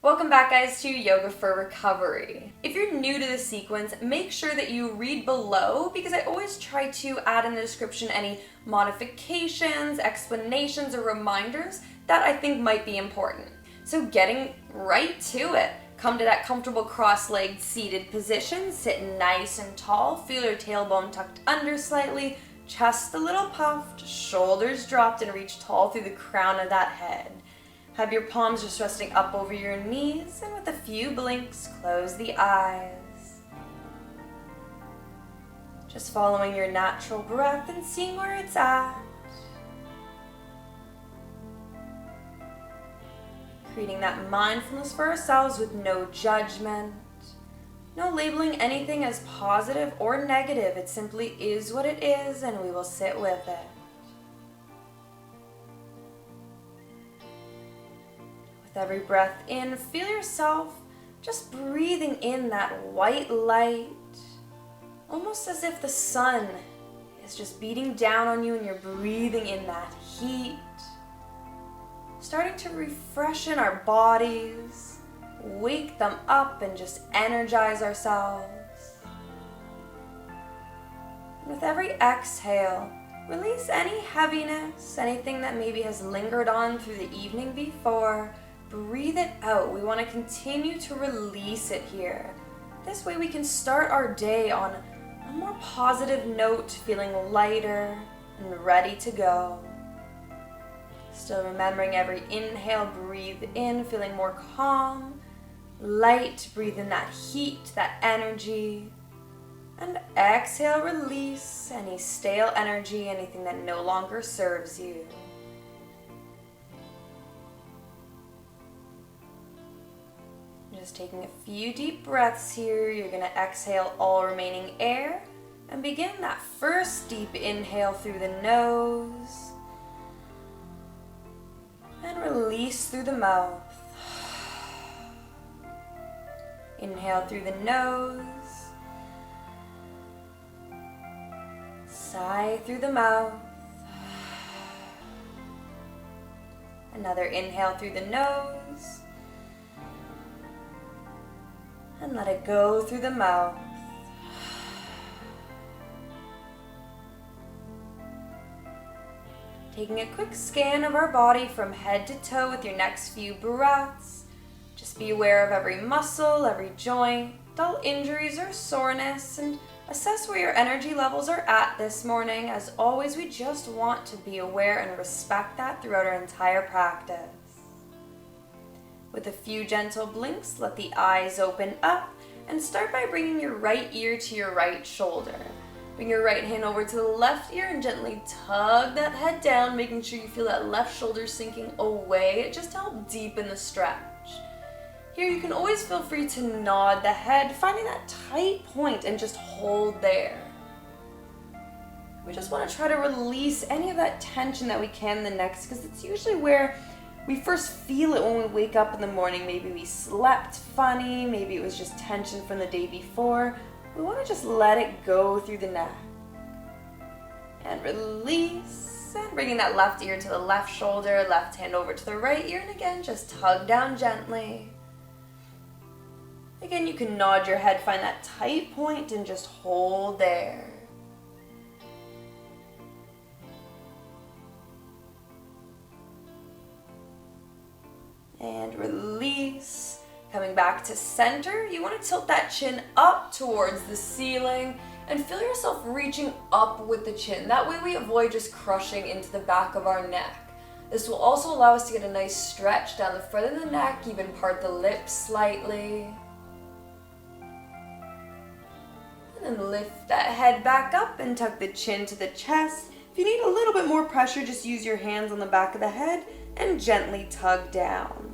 Welcome back, guys, to Yoga for Recovery. If you're new to the sequence, make sure that you read below because I always try to add in the description any modifications, explanations, or reminders that I think might be important. So getting right to it. Come to that comfortable cross-legged seated position, sit nice and tall, feel your tailbone tucked under slightly, chest a little puffed, shoulders dropped, and reach tall through the crown of that head. Have your palms just resting up over your knees, and with a few blinks, close the eyes. Just following your natural breath and seeing where it's at. Creating that mindfulness for ourselves with no judgment. No labeling anything as positive or negative. It simply is what it is, and we will sit with it. Every breath in, feel yourself just breathing in that white light, almost as if the sun is just beating down on you and you're breathing in that heat. Starting to refreshen our bodies, wake them up and just energize ourselves. And with every exhale, release any heaviness, anything that maybe has lingered on through the evening before. Breathe it out. We want to continue to release it here. This way we can start our day on a more positive note, feeling lighter and ready to go. Still remembering every inhale, breathe in, feeling more calm, light, breathe in that heat, that energy. And exhale, release any stale energy, anything that no longer serves you. Just taking a few deep breaths here. You're going to exhale all remaining air and begin that first deep inhale through the nose and release through the mouth. Inhale through the nose, sigh through the mouth. Another inhale through the nose. And let it go through the mouth. Taking a quick scan of our body from head to toe with your next few breaths. Just be aware of every muscle, every joint, dull injuries or soreness, and assess where your energy levels are at this morning. As always, we just want to be aware and respect that throughout our entire practice. With a few gentle blinks, let the eyes open up and start by bringing your right ear to your right shoulder. Bring your right hand over to the left ear and gently tug that head down, making sure you feel that left shoulder sinking away, just to help deepen the stretch. Here you can always feel free to nod the head, finding that tight point and just hold there. We just want to try to release any of that tension that we can in the neck, because it's usually where we first feel it when we wake up in the morning. Maybe we slept funny, maybe it was just tension from the day before. We want to just let it go through the neck. And release, and bringing that left ear to the left shoulder, left hand over to the right ear, and again, just tug down gently. Again, you can nod your head, find that tight point, and just hold there. And release. Coming back to center, you want to tilt that chin up towards the ceiling and feel yourself reaching up with the chin. That way we avoid just crushing into the back of our neck. This will also allow us to get a nice stretch down the front of the neck, even part the lips slightly. And then lift that head back up and tuck the chin to the chest. If you need a little bit more pressure, just use your hands on the back of the head and gently tug down.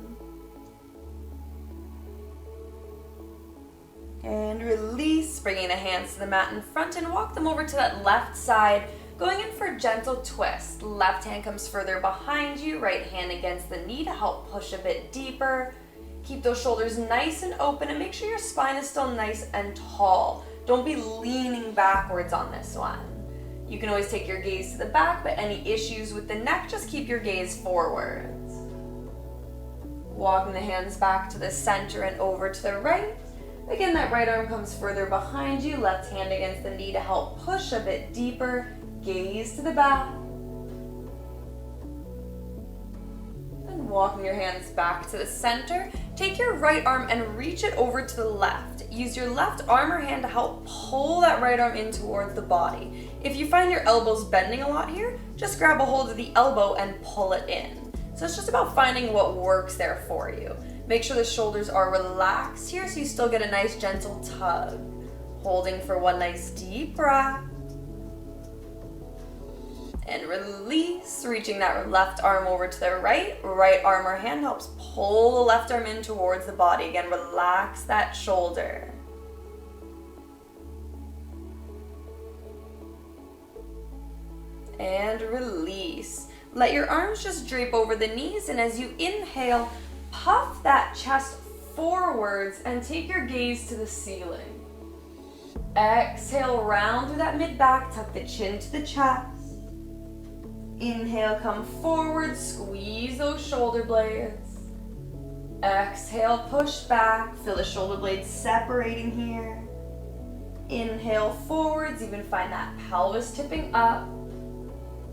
And release, bringing the hands to the mat in front and walk them over to that left side, going in for a gentle twist. Left hand comes further behind you, right hand against the knee to help push a bit deeper. Keep those shoulders nice and open and make sure your spine is still nice and tall. Don't be leaning backwards on this one. You can always take your gaze to the back, but any issues with the neck, just keep your gaze forwards. Walking the hands back to the center and over to the right. Again, that right arm comes further behind you, left hand against the knee to help push a bit deeper. Gaze to the back. And walking your hands back to the center. Take your right arm and reach it over to the left. Use your left arm or hand to help pull that right arm in towards the body. If you find your elbows bending a lot here, just grab a hold of the elbow and pull it in. So it's just about finding what works there for you. Make sure the shoulders are relaxed here so you still get a nice gentle tug. Holding for one nice deep breath. And release, reaching that left arm over to the right. Right arm or hand helps pull the left arm in towards the body. Again, relax that shoulder. And release. Let your arms just drape over the knees, and as you inhale, puff that chest forwards and take your gaze to the ceiling. Exhale, round through that mid-back, tuck the chin to the chest. Inhale, come forward, squeeze those shoulder blades. Exhale, push back, feel the shoulder blades separating here. Inhale, forwards, even find that pelvis tipping up.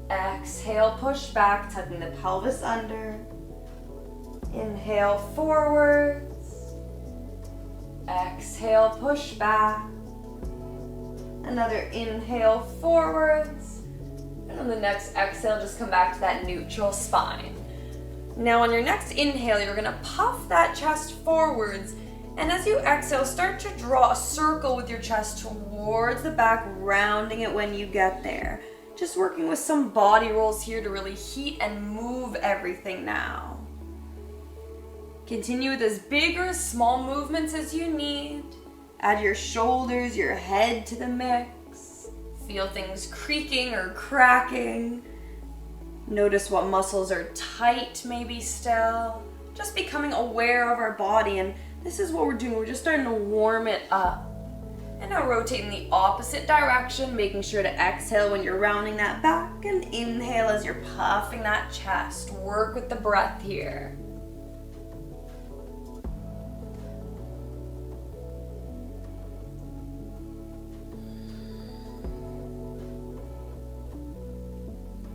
Exhale, push back, tucking the pelvis under. Inhale, forwards. Exhale, push back. Another inhale, forwards. And on the next exhale, just come back to that neutral spine. Now on your next inhale, you're gonna puff that chest forwards. And as you exhale, start to draw a circle with your chest towards the back, rounding it when you get there. Just working with some body rolls here to really heat and move everything now. Continue with as big or as small movements as you need. Add your shoulders, your head to the mix. Feel things creaking or cracking. Notice what muscles are tight maybe still. Just becoming aware of our body, and this is what we're doing. We're just starting to warm it up. And now rotate in the opposite direction, making sure to exhale when you're rounding that back and inhale as you're puffing that chest. Work with the breath here.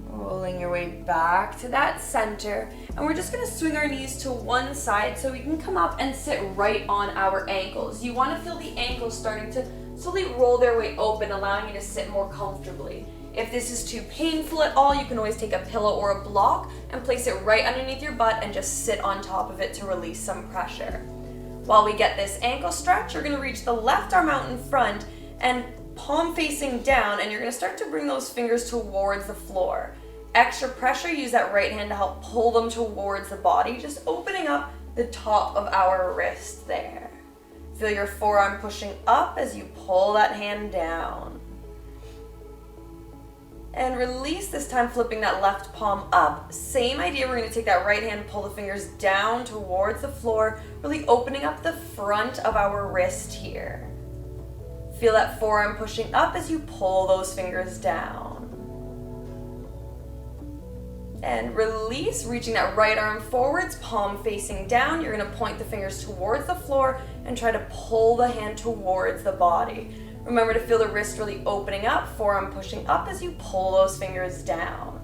Rolling your way back to that center, and we're just going to swing our knees to one side so we can come up and sit right on our ankles. You want to feel the ankles starting to slowly roll their way open, allowing you to sit more comfortably. If this is too painful at all, you can always take a pillow or a block and place it right underneath your butt and just sit on top of it to release some pressure. While we get this ankle stretch, you're going to reach the left arm out in front and palm facing down, and you're going to start to bring those fingers towards the floor. Extra pressure, use that right hand to help pull them towards the body, just opening up the top of our wrist there. Feel your forearm pushing up as you pull that hand down. And release, this time flipping that left palm up. Same idea, we're going to take that right hand, pull the fingers down towards the floor, really opening up the front of our wrist here. Feel that forearm pushing up as you pull those fingers down. And release, reaching that right arm forwards, palm facing down. You're going to point the fingers towards the floor and try to pull the hand towards the body. Remember to feel the wrist really opening up, forearm pushing up as you pull those fingers down.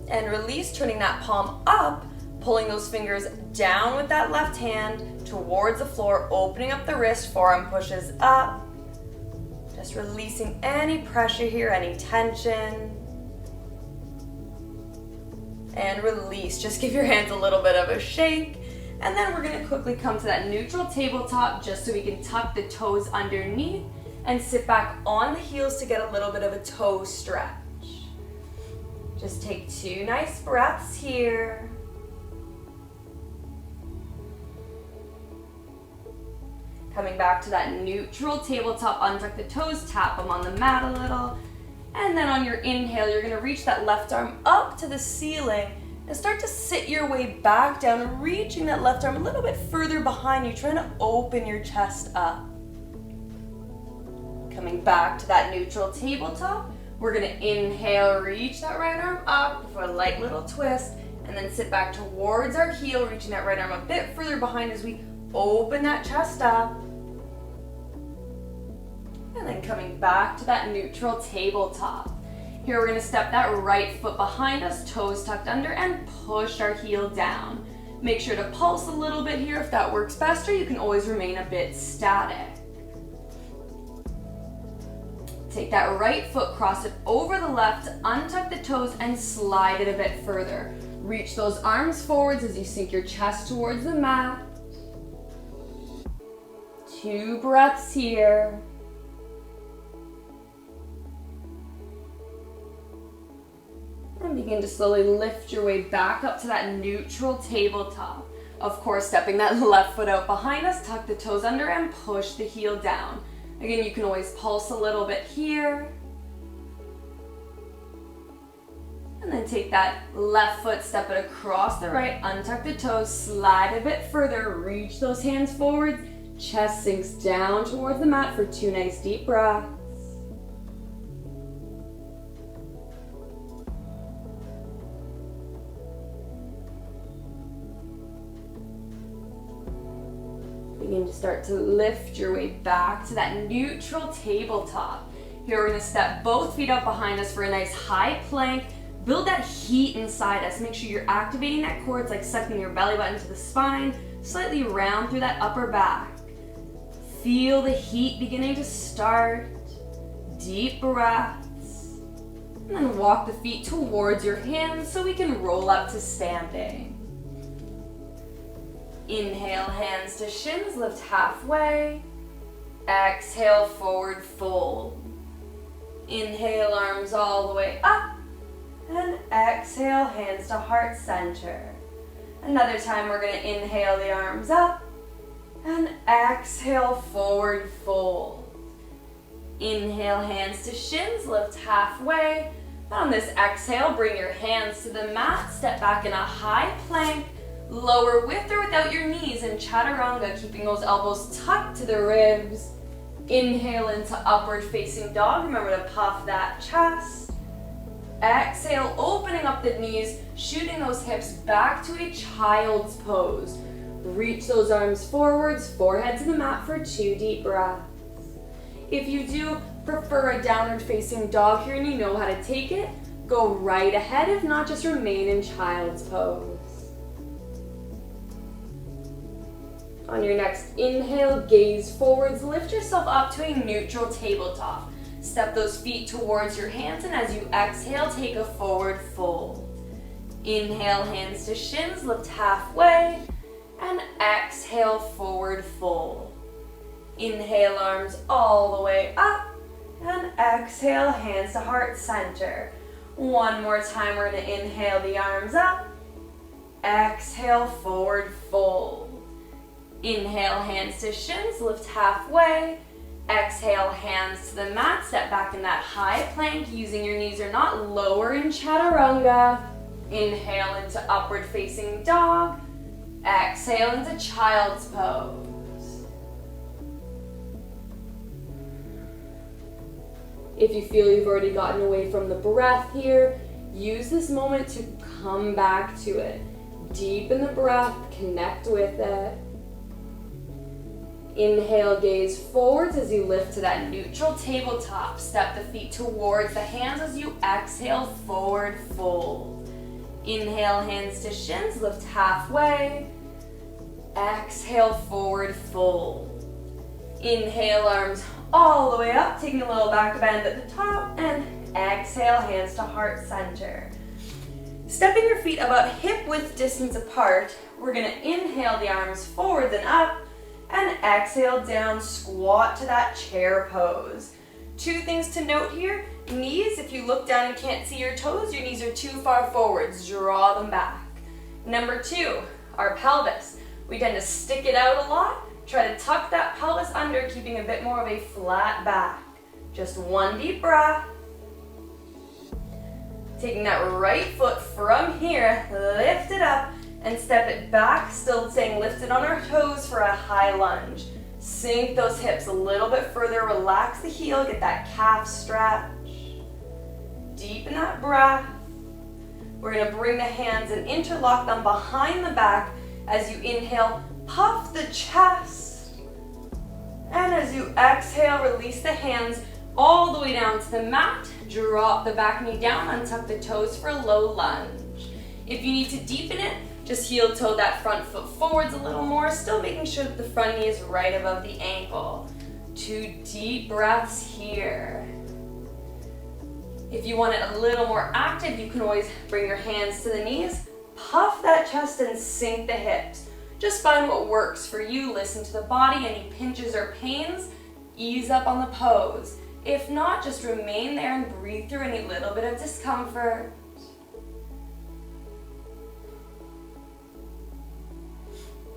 And release, turning that palm up, pulling those fingers down with that left hand towards the floor, opening up the wrist, forearm pushes up. Just releasing any pressure here, any tension. And release, just give your hands a little bit of a shake. And then we're gonna quickly come to that neutral tabletop just so we can tuck the toes underneath and sit back on the heels to get a little bit of a toe stretch. Just take 2 nice breaths here. Coming back to that neutral tabletop, untuck the toes, tap them on the mat a little. And then on your inhale, you're gonna reach that left arm up to the ceiling and start to sit your way back down, reaching that left arm a little bit further behind you, trying to open your chest up. Coming back to that neutral tabletop, we're gonna inhale, reach that right arm up for a light little twist, And then sit back towards our heel, reaching that right arm a bit further behind as we open that chest up. And then coming back to that neutral tabletop. Here we're gonna step that right foot behind us, toes tucked under, and push our heel down. Make sure to pulse a little bit here if that works best, or you can always remain a bit static. Take that right foot, cross it over the left, untuck the toes, and slide it a bit further. Reach those arms forwards as you sink your chest towards the mat. 2 breaths here. And begin to slowly lift your way back up to that neutral tabletop. Of course, stepping that left foot out behind us, tuck the toes under and push the heel down. Again, you can always pulse a little bit here. And then take that left foot, step it across the right, untuck the toes, slide a bit further, reach those hands forward, chest sinks down towards the mat for 2 nice deep breaths. Begin to start to lift your way back to that neutral tabletop. Here we're going to step both feet up behind us for a nice high plank. Build that heat inside us. Make sure you're activating that core. It's like sucking your belly button to the spine. Slightly round through that upper back. Feel the heat beginning to start. Deep breaths. And then walk the feet towards your hands so we can roll up to standing. Inhale, hands to shins, lift halfway. Exhale, forward fold. Inhale, arms all the way up. And exhale, hands to heart center. Another time we're going to inhale the arms up. And exhale, forward fold. Inhale, hands to shins, lift halfway. On this exhale, bring your hands to the mat, step back in a high plank. Lower with or without your knees in chaturanga, keeping those elbows tucked to the ribs. Inhale into upward facing dog. Remember to puff that chest. Exhale, opening up the knees, shooting those hips back to a child's pose. Reach those arms forwards, forehead to the mat for 2 deep breaths. If you do prefer a downward facing dog here and you know how to take it, go right ahead. If not, just remain in child's pose. On your next inhale, gaze forwards, lift yourself up to a neutral tabletop. Step those feet towards your hands, and as you exhale, take a forward fold. Inhale, hands to shins, lift halfway, and exhale, forward fold. Inhale, arms all the way up, and exhale, hands to heart center. One more time, we're going to inhale the arms up, exhale, forward fold. Inhale, hands to shins, lift halfway. Exhale, hands to the mat, step back in that high plank, using your knees or not, lower in chaturanga. Inhale into upward facing dog. Exhale into child's pose. If you feel you've already gotten away from the breath here, use this moment to come back to it. Deepen the breath, connect with it. Inhale, gaze forwards as you lift to that neutral tabletop. Step the feet towards the hands as you exhale, forward fold. Inhale, hands to shins, lift halfway. Exhale, forward fold. Inhale, arms all the way up, taking a little back bend at the top, and exhale, hands to heart center. Stepping your feet about hip width distance apart, we're going to inhale the arms forwards and up, and exhale down, squat to that chair pose. 2 things to note here. Knees, if you look down and can't see your toes, your knees are too far forwards. Draw them back. Number 2, our pelvis. We tend to stick it out a lot. Try to tuck that pelvis under, keeping a bit more of a flat back. Just 1 deep breath. Taking that right foot from here, lift it up, and step it back, still staying lifted on our toes for a high lunge. Sink those hips a little bit further, relax the heel, get that calf stretch. Deepen that breath. We're going to bring the hands and interlock them behind the back. As you inhale, puff the chest. And as you exhale, release the hands all the way down to the mat. Drop the back knee down, untuck the toes for a low lunge. If you need to deepen it, just heel toe that front foot forwards a little more, still making sure that the front knee is right above the ankle. 2 deep breaths here. If you want it a little more active, you can always bring your hands to the knees, puff that chest and sink the hips. Just find what works for you. Listen to the body. Any pinches or pains, ease up on the pose. If not, just remain there and breathe through any little bit of discomfort.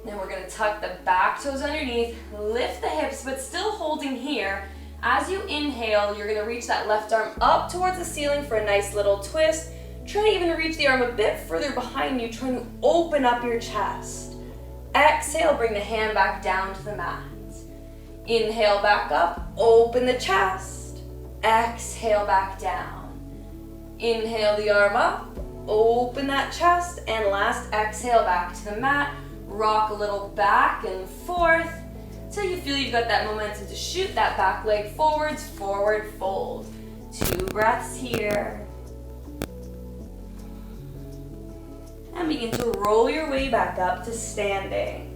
Then we're going to tuck the back toes underneath, lift the hips, but still holding here. As you inhale, you're going to reach that left arm up towards the ceiling for a nice little twist. Try to even reach the arm a bit further behind you, trying to open up your chest. Exhale, bring the hand back down to the mat. Inhale back up, open the chest. Exhale back down. Inhale the arm up, open that chest, and last exhale back to the mat. Rock a little back and forth till you feel you've got that momentum to shoot that back leg forwards, forward fold. 2 breaths here. And begin to roll your way back up to standing.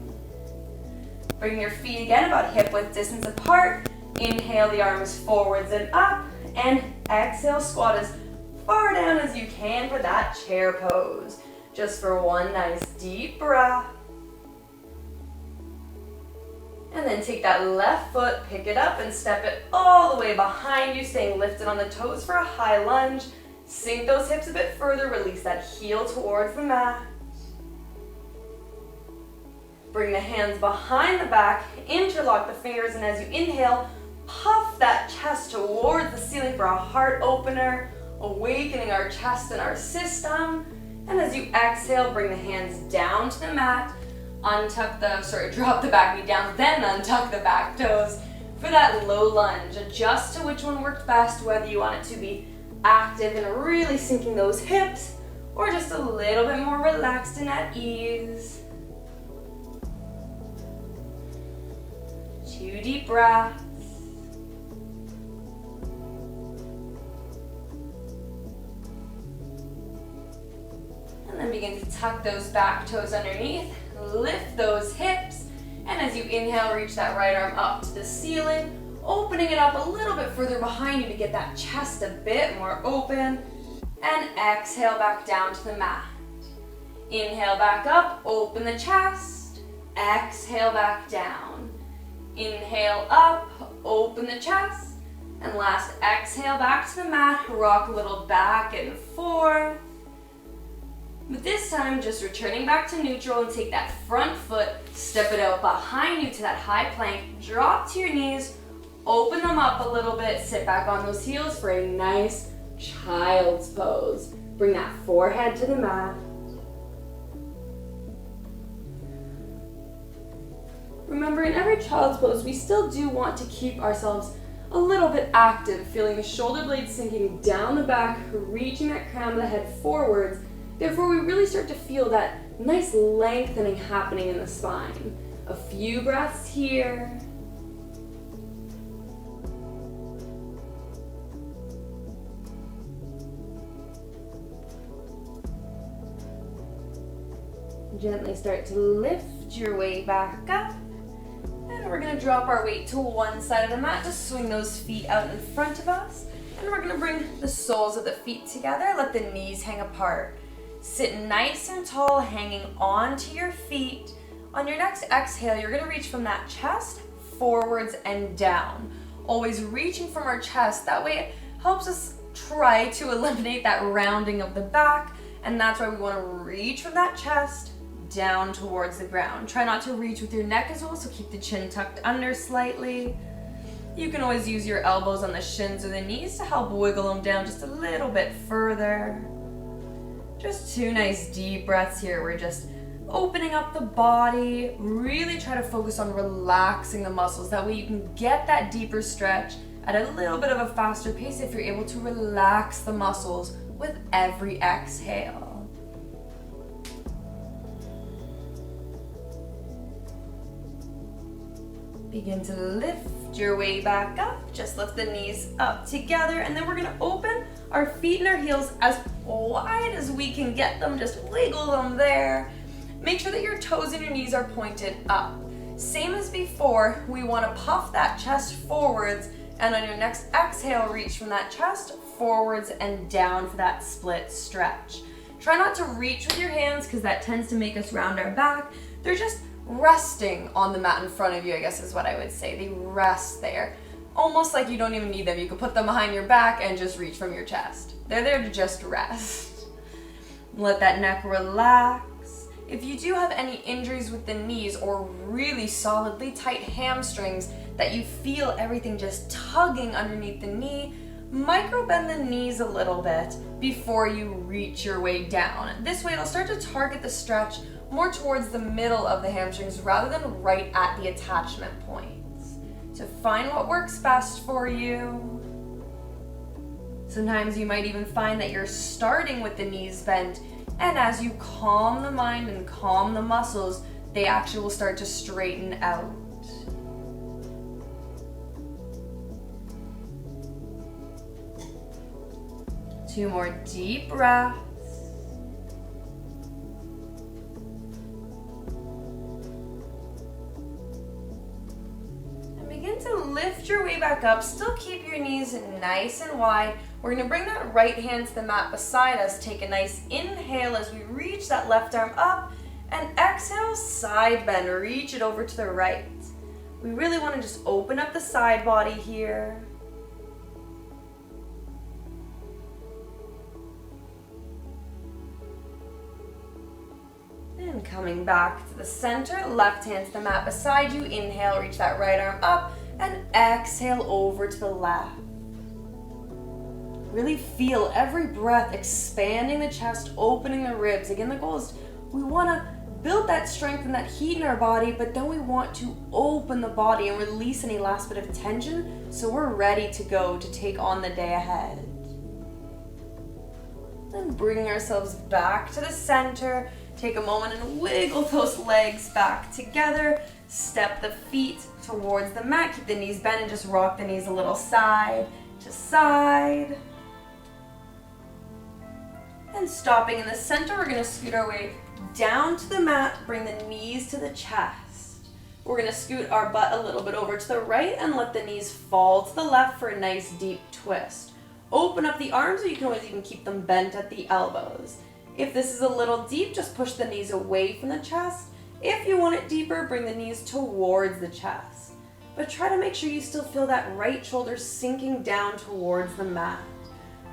Bring your feet again about hip width distance apart. Inhale the arms forwards and up, and exhale, squat as far down as you can for that chair pose. Just for one nice deep breath. And then take that left foot, pick it up and step it all the way behind you, staying lifted on the toes for a high lunge. Sink those hips a bit further, release that heel towards the mat. Bring the hands behind the back, interlock the fingers, and as you inhale, puff that chest towards the ceiling for a heart opener, awakening our chest and our system. And as you exhale, bring the hands down to the mat. Drop the back knee down, then untuck the back toes for that low lunge. Adjust to which one worked best, whether you want it to be active and really sinking those hips, or just a little bit more relaxed and at ease. 2 deep breaths. And then begin to tuck those back toes underneath. Lift those hips, and as you inhale, reach that right arm up to the ceiling, opening it up a little bit further behind you to get that chest a bit more open, and exhale back down to the mat. Inhale back up, open the chest, exhale back down. Inhale up, open the chest, and last exhale back to the mat, rock a little back and forth. But this time, just returning back to neutral and take that front foot, step it out behind you to that high plank, drop to your knees, open them up a little bit, sit back on those heels for a nice child's pose. Bring that forehead to the mat. Remember, in every child's pose, we still do want to keep ourselves a little bit active, feeling the shoulder blades sinking down the back, reaching that crown of the head forwards. Therefore, we really start to feel that nice lengthening happening in the spine. A few breaths here. Gently start to lift your way back up. And we're going to drop our weight to one side of the mat. Just swing those feet out in front of us. And we're going to bring the soles of the feet together. Let the knees hang apart. Sit nice and tall, hanging onto your feet. On your next exhale, you're going to reach from that chest forwards and down. Always reaching from our chest. That way it helps us try to eliminate that rounding of the back. And that's why we want to reach from that chest down towards the ground. Try not to reach with your neck as well, so keep the chin tucked under slightly. You can always use your elbows on the shins or the knees to help wiggle them down just a little bit further. Just 2 nice deep breaths here. We're just opening up the body. Really try to focus on relaxing the muscles. That way you can get that deeper stretch at a little bit of a faster pace if you're able to relax the muscles with every exhale. Begin to lift your way back up. Just lift the knees up together, and then we're gonna open our feet and our heels as wide as we can get them. Just wiggle them there. Make sure that your toes and your knees are pointed up. Same as before, we wanna puff that chest forwards, and on your next exhale, reach from that chest forwards and down for that split stretch. Try not to reach with your hands because that tends to make us round our back. They're just resting on the mat in front of you, I guess is what I would say. They rest there. Almost like you don't even need them. You can put them behind your back and just reach from your chest. They're there to just rest. Let that neck relax. If you do have any injuries with the knees or really solidly tight hamstrings that you feel everything just tugging underneath the knee, micro bend the knees a little bit before you reach your way down. This way it'll start to target the stretch more towards the middle of the hamstrings rather than right at the attachment points. So find what works best for you. Sometimes you might even find that you're starting with the knees bent, and as you calm the mind and calm the muscles, they actually will start to straighten out. Two more deep breaths. And begin to lift your way back up. Still keep your knees nice and wide. We're going to bring that right hand to the mat beside us. Take a nice inhale as we reach that left arm up. And exhale, side bend. Reach it over to the right. We really want to just open up the side body here. And coming back to the center, left hand to the mat beside you. Inhale, reach that right arm up, and exhale over to the left. Really feel every breath expanding the chest, opening the ribs. Again, the goal is we want to build that strength and that heat in our body, but then we want to open the body and release any last bit of tension so we're ready to go to take on the day ahead. Then bringing ourselves back to the center. Take a moment and wiggle those legs back together. Step the feet towards the mat. Keep the knees bent and just rock the knees a little side to side. And stopping in the center, we're going to scoot our way down to the mat. Bring the knees to the chest. We're going to scoot our butt a little bit over to the right and let the knees fall to the left for a nice deep twist. Open up the arms, or you can always even keep them bent at the elbows. If this is a little deep, just push the knees away from the chest. If you want it deeper, bring the knees towards the chest. But try to make sure you still feel that right shoulder sinking down towards the mat.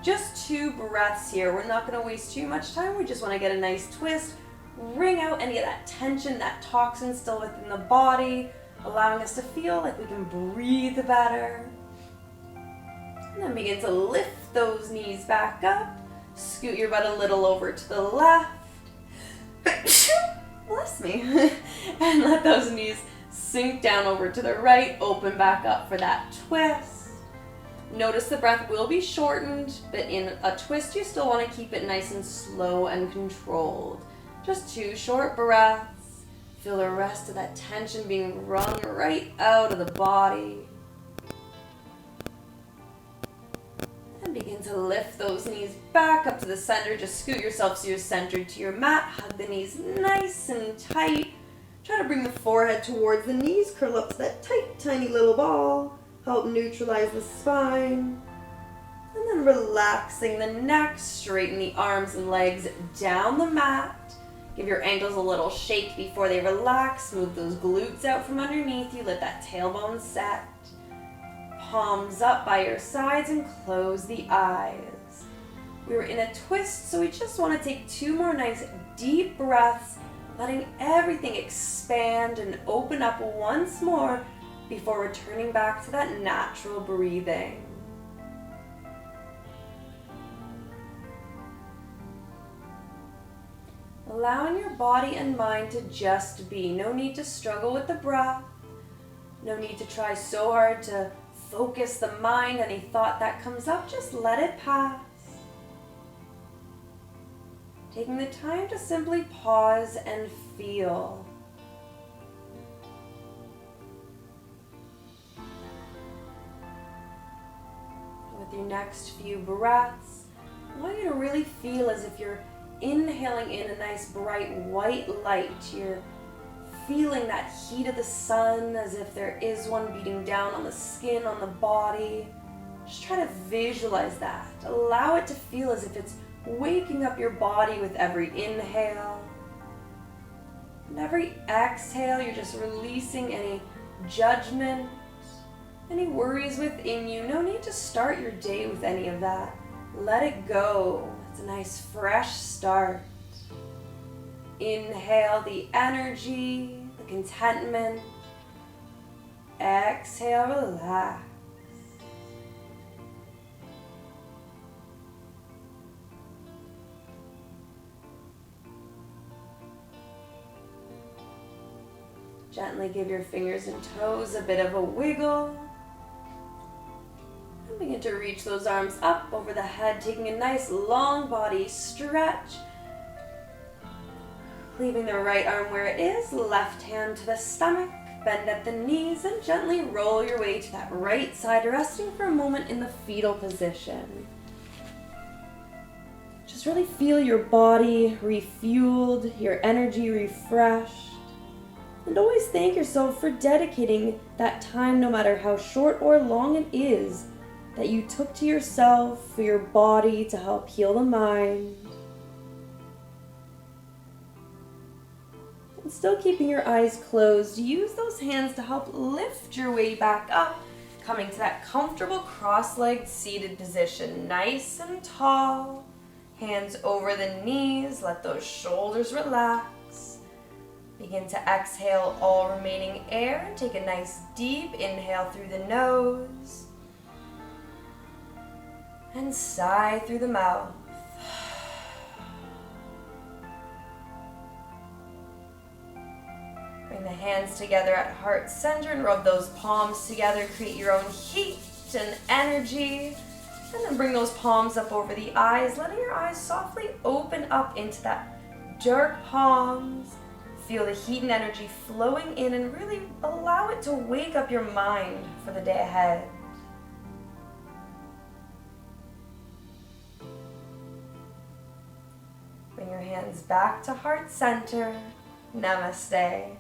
Just 2 breaths here. We're not going to waste too much time. We just want to get a nice twist. Wring out any of that tension, that toxin still within the body, allowing us to feel like we can breathe better. And then begin to lift those knees back up. Scoot your butt a little over to the left. Bless me. And let those knees sink down over to the right. Open back up for that twist. Notice the breath will be shortened, but in a twist you still want to keep it nice and slow and controlled. Just 2 short breaths. Feel the rest of that tension being wrung right out of the body. And begin to lift those knees back up to the center. Just scoot yourself so you're centered to your mat. Hug the knees nice and tight. Try to bring the forehead towards the knees. Curl up to that tight, tiny little ball. Help neutralize the spine. And then relaxing the neck. Straighten the arms and legs down the mat. Give your ankles a little shake before they relax. Move those glutes out from underneath you. Let that tailbone set. Palms up by your sides and close the eyes. We were in a twist, so we just want to take 2 more nice deep breaths, letting everything expand and open up once more before returning back to that natural breathing. Allowing your body and mind to just be. No need to struggle with the breath. No need to try so hard to focus the mind. Any thought that comes up, just let it pass. Taking the time to simply pause and feel. next few breaths, I want you to really feel as if you're inhaling in a nice bright white light. You're feeling that heat of the sun as if there is one beating down on the skin, on the body. Just try to visualize that. Allow it to feel as if it's waking up your body with every inhale. And every exhale, you're just releasing any judgment, any worries within you. No need to start your day with any of that. Let it go. It's a nice fresh start. Inhale the energy, the contentment. Exhale, relax. Gently give your fingers and toes a bit of a wiggle. And begin to reach those arms up over the head, taking a nice long body stretch. Leaving the right arm where it is, left hand to the stomach, bend at the knees, and gently roll your way to that right side, resting for a moment in the fetal position. Just really feel your body refueled, your energy refreshed. And always thank yourself for dedicating that time, no matter how short or long it is, that you took to yourself, for your body, to help heal the mind. And still keeping your eyes closed, use those hands to help lift your way back up, coming to that comfortable cross-legged seated position, nice and tall. Hands over the knees, let those shoulders relax. Begin to exhale all remaining air and take a nice deep inhale through the nose. And sigh through the mouth. Bring the hands together at heart center and rub those palms together. Create your own heat and energy. And then bring those palms up over the eyes, letting your eyes softly open up into that dark palms. Feel the heat and energy flowing in and really allow it to wake up your mind for the day ahead. Bring your hands back to heart center. Namaste.